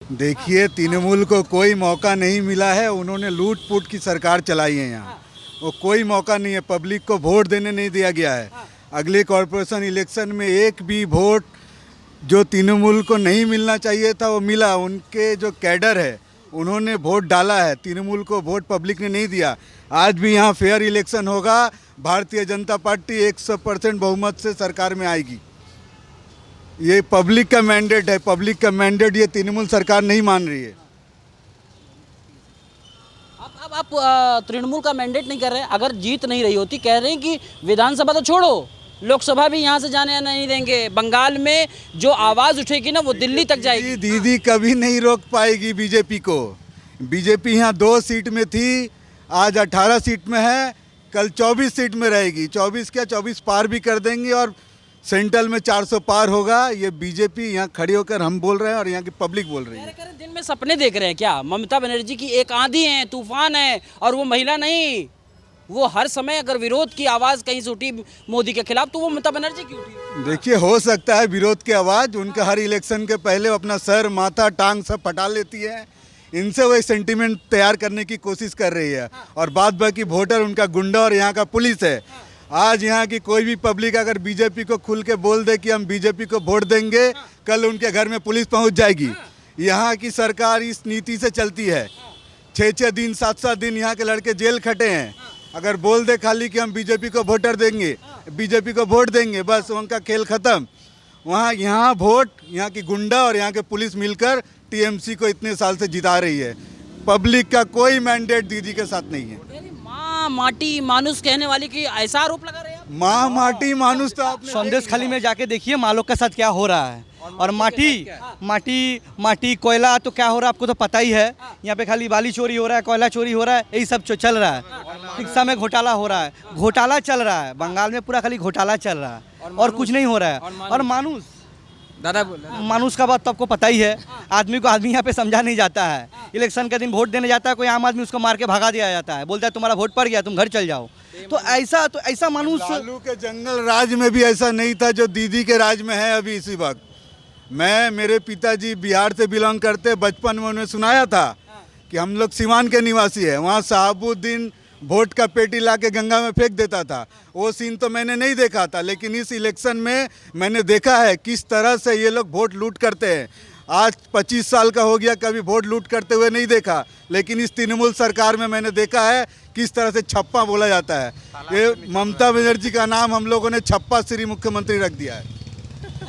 देखिए, तृणमूल को कोई मौका नहीं मिला है। उन्होंने लूट-पुट की सरकार चलाई है यहाँ। वो कोई मौका नहीं है, पब्लिक को वोट देने नहीं दिया गया है। अगले कॉरपोरेशन इलेक्शन में एक भी वोट जो तृणमूल को नहीं मिलना चाहिए था वो मिला। उनके जो कैडर है उन्होंने वोट डाला है, तृणमूल को वोट पब्लिक ने नहीं दिया। आज भी यहाँ फेयर इलेक्शन होगा, भारतीय जनता पार्टी 100% बहुमत से सरकार में आएगी। ये पब्लिक का मैंडेट है, पब्लिक का मैंडेट ये तृणमूल सरकार नहीं मान रही है। अब आप तृणमूल का मैंडेट नहीं कर रहे हैं। अगर जीत नहीं रही होती, कह रहे हैं कि विधानसभा तो छोड़ो, लोकसभा भी यहाँ से जाने नहीं देंगे। बंगाल में जो आवाज़ उठेगी ना वो दिल्ली तक जाएगी। दीदी कभी नहीं रोक पाएगी बीजेपी को। बीजेपी यहाँ 2 सीट में थी, आज 18 सीट में है, कल 24 सीट में रहेगी। 24 क्या 24 पार भी कर देंगे और सेंट्रल में 400 पार होगा। ये बीजेपी यहाँ खड़ी होकर हम बोल रहे हैं और यहाँ की पब्लिक बोल रही है। दिन में सपने देख रहे हैं क्या? ममता बनर्जी की एक आंधी है, तूफान है, और वो महिला नहीं। वो हर समय अगर विरोध की आवाज़ कहीं से उठी मोदी के खिलाफ तो वो ममता बनर्जी की उठी। देखिए, हो सकता है विरोध की आवाज़ उनका हर इलेक्शन के पहले अपना सर, माथा, टांग सब फटा लेती है। इनसे वो एक सेंटीमेंट तैयार करने की कोशिश कर रही है और बाद बाकी वोटर उनका गुंडा और यहाँ का पुलिस है। आज यहाँ की कोई भी पब्लिक अगर बीजेपी को खुल के बोल दे कि हम बीजेपी को वोट देंगे, कल उनके घर में पुलिस पहुँच जाएगी। यहाँ की सरकार इस नीति से चलती है। 6-6 दिन 7-7 दिन यहाँ के लड़के जेल खटे हैं। अगर बोल दे खाली कि हम बीजेपी को वोटर देंगे, बीजेपी को वोट देंगे, बस उनका खेल ख़त्म। वहाँ यहाँ वोट यहाँ की गुंडा और यहाँ के पुलिस मिलकर टीएमसी को इतने साल से जिता रही है। पब्लिक का कोई मैंडेट दीदी के साथ नहीं है। माँ माटी मानुस कहने वाली की ऐसा आरोप लगा रहे हैं आप? माँ माटी मानुस तो आपने संदेश खाली में जाके देखिए माँ लोग के साथ क्या हो रहा है। और माटी कोयला तो क्या हो रहा है आपको तो पता ही है। यहाँ पे खाली बाली चोरी हो रहा है, कोयला चोरी हो रहा है, यही सब चल रहा है। शिक्षा में घोटाला हो रहा है, घोटाला चल रहा है बंगाल में, पूरा खाली घोटाला चल रहा है और कुछ नहीं हो रहा है। और मानुस का बात तो आपको पता ही है। आदमी को आदमी यहाँ पे समझा नहीं जाता है। इलेक्शन के दिन वोट देने जाता है कोई आम आदमी, उसको मार के भगा दिया जाता है, बोलता है तुम्हारा वोट पड़ गया, तुम घर चल जाओ। तो ऐसा मानुस लालू के जंगल राज में भी ऐसा नहीं था जो दीदी के राज में है अभी इसी वक्त। मेरे पिताजी बिहार से बिलोंग करते, बचपन में उन्हें सुनाया था कि हम लोग सीवान के निवासी है। वहाँ शहाबुद्दीन वोट का पेटी ला के गंगा में फेंक देता था। वो सीन तो मैंने नहीं देखा था, लेकिन इस इलेक्शन में मैंने देखा है किस तरह से ये लोग वोट लूट करते हैं। आज 25 साल का हो गया, कभी वोट लूट करते हुए नहीं देखा, लेकिन इस तृणमूल सरकार में मैंने देखा है किस तरह से छप्पा बोला जाता है। ये ममता बनर्जी का नाम हम लोगों ने छप्पा श्री मुख्यमंत्री रख दिया है।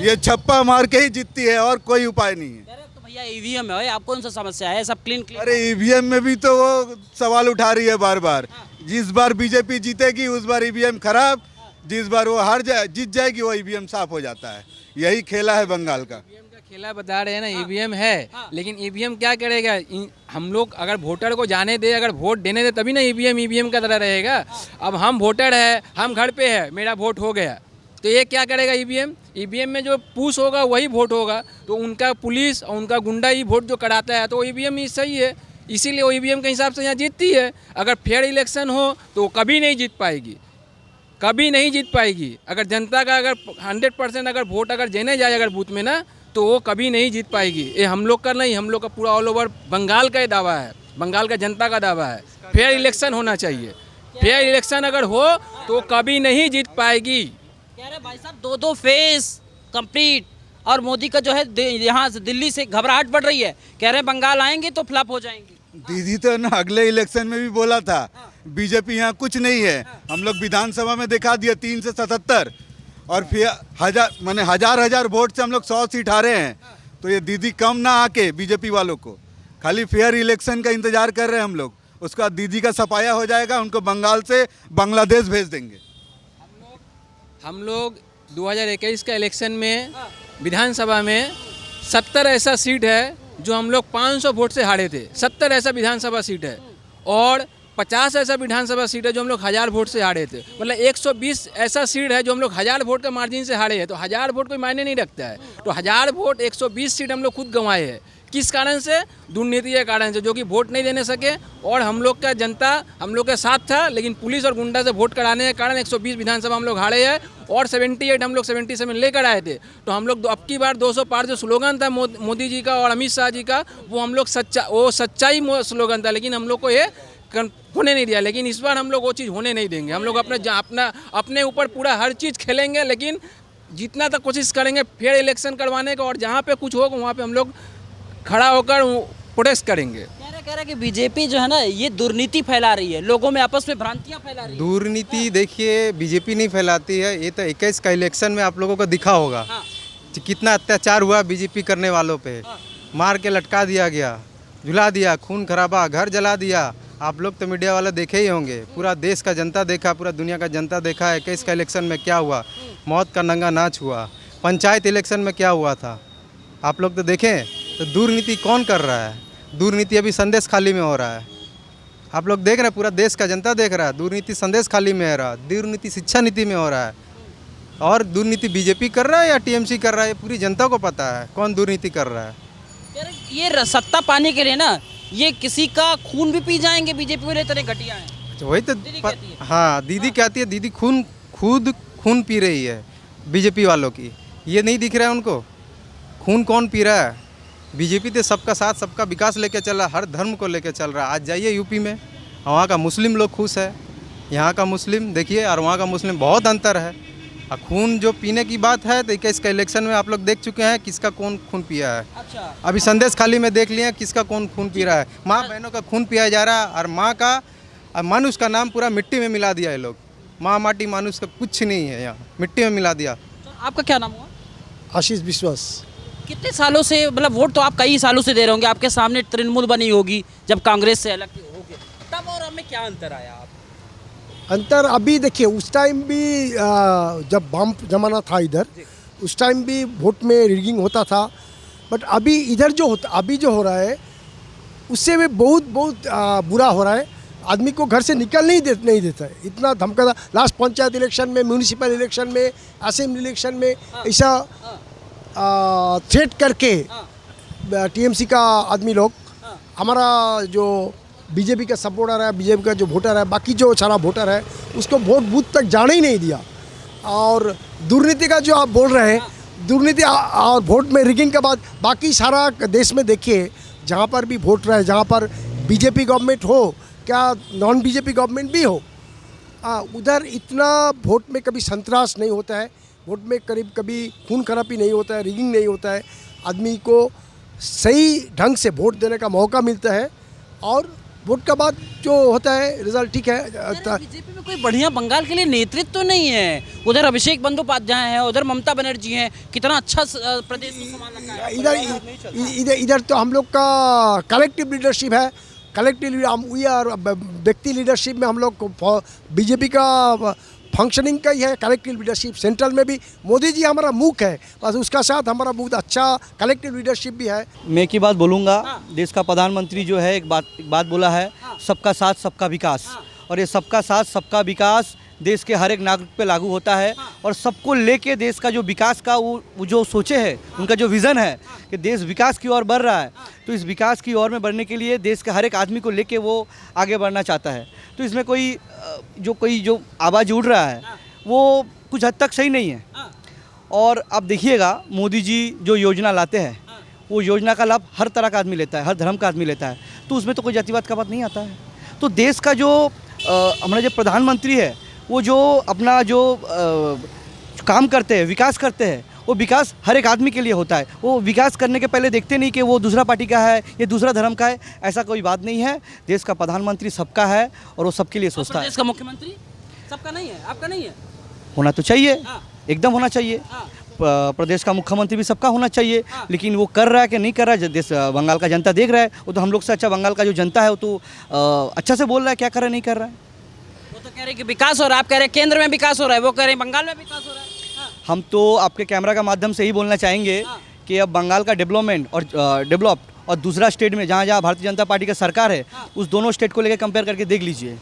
ये छप्पा मार के ही जीतती है और कोई उपाय नहीं है। तो भैया ईवीएम है, आप कौन सा समस्या है? सब क्लीन। अरे ईवीएम में भी तो वो सवाल उठा रही है बार बार। जिस बार बीजेपी जीतेगी उस बार ईवीएम खराब, जिस बार वो जीत जाएगी वो ईवीएम साफ हो जाता है। यही खेला है बंगाल का। ईवीएम का खेला बता रहे हैं ना। ईवीएम है, लेकिन ईवीएम क्या करेगा? हम लोग अगर वोटर को जाने दे, अगर वोट देने दे तभी ना ईवीएम का तरह रहेगा। अब हम वोटर है, हम घर पे है, मेरा वोट हो गया, तो ये क्या करेगा? ईवीएम में जो पुश होगा वही वोट होगा। तो उनका पुलिस और उनका गुंडा ही वोट जो कराता है, तो ईवीएम ही सही है, इसीलिए वो ईवीएम के हिसाब से यहाँ जीतती है। अगर फेयर इलेक्शन हो तो कभी नहीं जीत पाएगी, कभी नहीं जीत पाएगी। अगर जनता का अगर 100% अगर वोट अगर देने जाए अगर बूथ में ना, तो वो कभी नहीं जीत पाएगी। ये हम लोग का नहीं, हम लोग का पूरा ऑल ओवर बंगाल का दावा है, बंगाल का जनता का दावा है। फेयर इलेक्शन होना चाहिए। फेयर इलेक्शन अगर हो तो कभी नहीं जीत पाएगी। कह रहे भाई साहब 2 फेज कंप्लीट, और मोदी का जो है यहाँ से दिल्ली से घबराहट बढ़ रही है। कह रहे हैं बंगाल आएंगे तो फ्लॉप हो जाएंगे। दीदी तो ना अगले इलेक्शन में भी बोला था बीजेपी यहाँ कुछ नहीं है। हम लोग विधानसभा में दिखा दिया 3 से 77 और फिर हजार वोट से हम लोग 100 सीट हारे हैं। तो ये दीदी कम ना आके बीजेपी वालों को खाली फेयर इलेक्शन का इंतजार कर रहे हैं हम लोग। उसका दीदी का सफाया हो जाएगा, उनको बंगाल से बांग्लादेश भेज देंगे। हम लोग 2021 का इलेक्शन में विधानसभा में 70 ऐसा सीट है जो हम लोग 500 वोट से हारे थे। 70 ऐसा विधानसभा सीट है और 50 ऐसा विधानसभा सीट है जो हम लोग 1000 वोट से हारे थे। मतलब 120 ऐसा सीट है जो हम लोग 1000 वोट का मार्जिन से हारे हैं। तो 1000 वोट कोई मायने नहीं रखता है। तो 1000 वोट 120 सीट हम लोग खुद गंवाए हैं, किस कारण से? दुर्नीति के कारण से, जो कि वोट नहीं देने सके। और हम लोग का जनता हम लोग के साथ था, लेकिन पुलिस और गुंडा से वोट कराने के कारण 120 विधानसभा हम लोग हारे हैं और 78 हम लोग 77 लेकर आए थे। तो हम लोग अब की बार 200 पार जो स्लोगन था मोदी जी का और अमित शाह जी का, वो हम लोग सच्चाई स्लोगन था, लेकिन हम लोग को ये होने नहीं दिया। लेकिन इस बार हम लोग वो चीज़ होने नहीं देंगे। हम लोग अपने ऊपर पूरा हर चीज़ खेलेंगे, लेकिन जितना तक कोशिश करेंगे फेयर इलेक्शन करवाने का, और जहाँ पे कुछ होगा वहाँ पे हम लोग खड़ा होकर प्रोटेस्ट करेंगे। कह रहे कि बीजेपी जो है ना ये दुर्नीति फैला रही है, लोगों में आपस में भ्रांतियां फैला रही है। दुर्नीति देखिए बीजेपी नहीं फैलाती है, ये तो 21 का इलेक्शन में आप लोगों को दिखा होगा कि कितना अत्याचार हुआ बीजेपी करने वालों पे। मार के लटका दिया गया, झुला दिया, खून खराबा, घर जला दिया। आप लोग तो मीडिया वाले देखे ही होंगे, पूरा देश का जनता देखा, पूरा दुनिया का जनता देखा है 21 का इलेक्शन में क्या हुआ। मौत का नंगा नाच हुआ। पंचायत इलेक्शन में क्या हुआ था आप लोग तो देखें। तो दुर्नीति कौन कर रहा है? दुर्नीति अभी संदेश खाली में हो रहा है। आप लोग देख रहे हैं, पूरा देश का जनता देख रहा है, दुर्नीति संदेश खाली में हो रहा है, दुर्नीति शिक्षा नीति में हो रहा है। और दुर्नीति बीजेपी कर रहा है या टीएमसी कर रहा है, पूरी जनता को पता है कौन दुर्नीति कर रहा है। ये सत्ता पाने के लिए ना ये किसी का खून भी पी जाएंगे बीजेपी वाले, इतने घटिया हैं। वही तो हाँ, दीदी कहती है, दीदी खुद खून पी रही है बीजेपी वालों की। ये नहीं दिख रहा है उनको खून कौन पी रहा है। बीजेपी तो सबका साथ सबका विकास लेके चल रहा है, हर धर्म को लेके चल रहा है। आज जाइए यूपी में, वहाँ का मुस्लिम लोग खुश है, यहाँ का मुस्लिम देखिए और वहाँ का मुस्लिम बहुत अंतर है। और खून जो पीने की बात है तो 21 का इलेक्शन में आप लोग देख चुके हैं किसका कौन खून पिया है। अच्छा। अभी संदेश खाली में देख लिया किसका कौन खून पी रहा है। माँ बहनों का खून पिया जा रहा है और माँ का मानुष का नाम पूरा मिट्टी में मिला दिया है लोग। माँ माटी मानुष का कुछ नहीं है, यहाँ मिट्टी में मिला दिया। तो आपका क्या नाम हुआ? आशीष विश्वास। कितने सालों से, मतलब वोट तो आप कई सालों से दे रहे होंगे, आपके सामने तृणमूल बनी होगी जब कांग्रेस से अलग हो गए, तब और अब में क्या अंतर आया? आप अंतर अभी देखिए, उस टाइम भी जब बम जमाना था इधर, उस टाइम भी वोट में रिगिंग होता था। बट अभी इधर जो होता, अभी जो हो रहा है उससे भी बहुत बुरा हो रहा है। आदमी को घर से निकल नहीं देता है, इतना धमका। लास्ट पंचायत इलेक्शन में, म्यूनिसिपल इलेक्शन में, असेंबली इलेक्शन में ऐसा थ्रेट करके टीएमसी का आदमी लोग, हमारा जो बीजेपी का सपोर्टर है, बीजेपी का जो वोटर है, बाकी जो सारा वोटर है उसको वोट बूथ तक जाने ही नहीं दिया। और दुर्नीति का जो आप बोल रहे हैं, दुर्नीति और वोट में रिगिंग के बाद बाकी सारा देश में देखिए, जहाँ पर भी वोट रहे, जहाँ पर बीजेपी गवर्नमेंट हो क्या नॉन बीजेपी गवर्नमेंट भी हो, उधर इतना वोट में कभी संतरास नहीं होता है, वोट में कभी खून खराबी नहीं होता है, रिगिंग नहीं होता है। आदमी को सही ढंग से वोट देने का मौका मिलता है और वोट का बाद जो होता है रिजल्ट ठीक है। बीजेपी में कोई बढ़िया बंगाल के लिए नेतृत्व तो नहीं है। उधर अभिषेक बंदोपाध्याय है, उधर ममता बनर्जी है, कितना अच्छा प्रदेश को संभाल रखा है। इधर तो हम लोग का कलेक्टिव लीडरशिप है। कलेक्टिव व्यक्ति लीडरशिप में हम लोग बीजेपी का फंक्शनिंग का ही है कलेक्टिव लीडरशिप। सेंट्रल में भी मोदी जी हमारा मुख है, बस उसका साथ हमारा बहुत अच्छा कलेक्टिव लीडरशिप भी है। मैं की बात बोलूँगा, देश का प्रधानमंत्री जो है एक बात बोला है, सबका साथ सबका विकास। और ये सबका साथ सबका विकास देश के हर एक नागरिक पे लागू होता है। और सबको लेके देश का जो विकास का वो जो सोचे है, उनका जो विज़न है कि देश विकास की ओर बढ़ रहा है, तो इस विकास की ओर में बढ़ने के लिए देश के हर एक आदमी को लेके वो आगे बढ़ना चाहता है। तो इसमें कोई जो आवाज़ उड़ रहा है वो कुछ हद तक सही नहीं है। और अब देखिएगा मोदी जी जो योजना लाते हैं, वो योजना का लाभ हर तरह का आदमी लेता है, हर धर्म का आदमी लेता है, तो उसमें तो कोई जातिवाद का बात नहीं आता है। तो देश का जो हमारा जो प्रधानमंत्री है, वो जो अपना जो काम करते हैं, विकास करते हैं, वो विकास हर एक आदमी के लिए होता है। वो विकास करने के पहले देखते नहीं कि वो दूसरा पार्टी का है, ये दूसरा धर्म का है, ऐसा कोई बात नहीं है। देश का प्रधानमंत्री सबका है और वो सबके लिए सोचता है। देश का मुख्यमंत्री सबका नहीं है, आपका नहीं है? होना तो चाहिए, एकदम होना चाहिए। प्रदेश का मुख्यमंत्री भी सबका होना चाहिए, लेकिन वो कर रहा है कि नहीं कर रहा है, देश बंगाल का जनता देख रहा है। वो तो हम लोग से अच्छा बंगाल का जो जनता है वो तो अच्छा से बोल रहा है क्या कर रहा है नहीं कर रहा है। वो तो कह रहे कि विकास हो रहा है, आप कह रहे हैं केंद्र में विकास हो रहा है, वो कह रहे हैं बंगाल में विकास हो रहा है। हम तो आपके कैमरा का माध्यम से ही बोलना चाहेंगे कि अब बंगाल का डेवलपमेंट और डेवलप्ड और दूसरा स्टेट में जहाँ जहाँ भारतीय जनता पार्टी का सरकार है, उस दोनों स्टेट को लेकर कंपेयर करके देख लीजिए।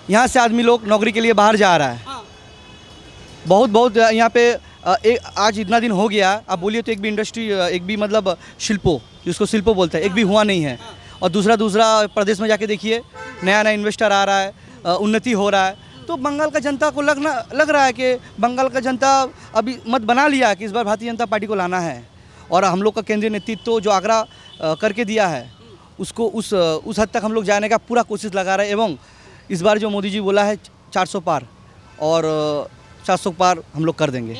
यहाँ से आदमी लोग नौकरी के लिए बाहर जा रहा है, बहुत यहाँ पे आज इतना दिन हो गया, आप बोलिए तो एक भी इंडस्ट्री, एक भी मतलब शिल्पो, जिसको शिल्पो बोलते हैं, एक भी हुआ नहीं है। और दूसरा प्रदेश में जाके देखिए, नया नया इन्वेस्टर आ रहा है, उन्नति हो रहा है। तो बंगाल का जनता को लग रहा है कि बंगाल का जनता अभी मत बना लिया कि इस बार भारतीय जनता पार्टी को लाना है। और हम लोग का केंद्रीय नेतृत्व जो आग्रह करके दिया है, उसको उस हद तक हम लोग जाने का पूरा कोशिश लगा रहे हैं। एवं इस बार जो मोदी जी बोला है 400 पार, और 400 पार हम लोग कर देंगे।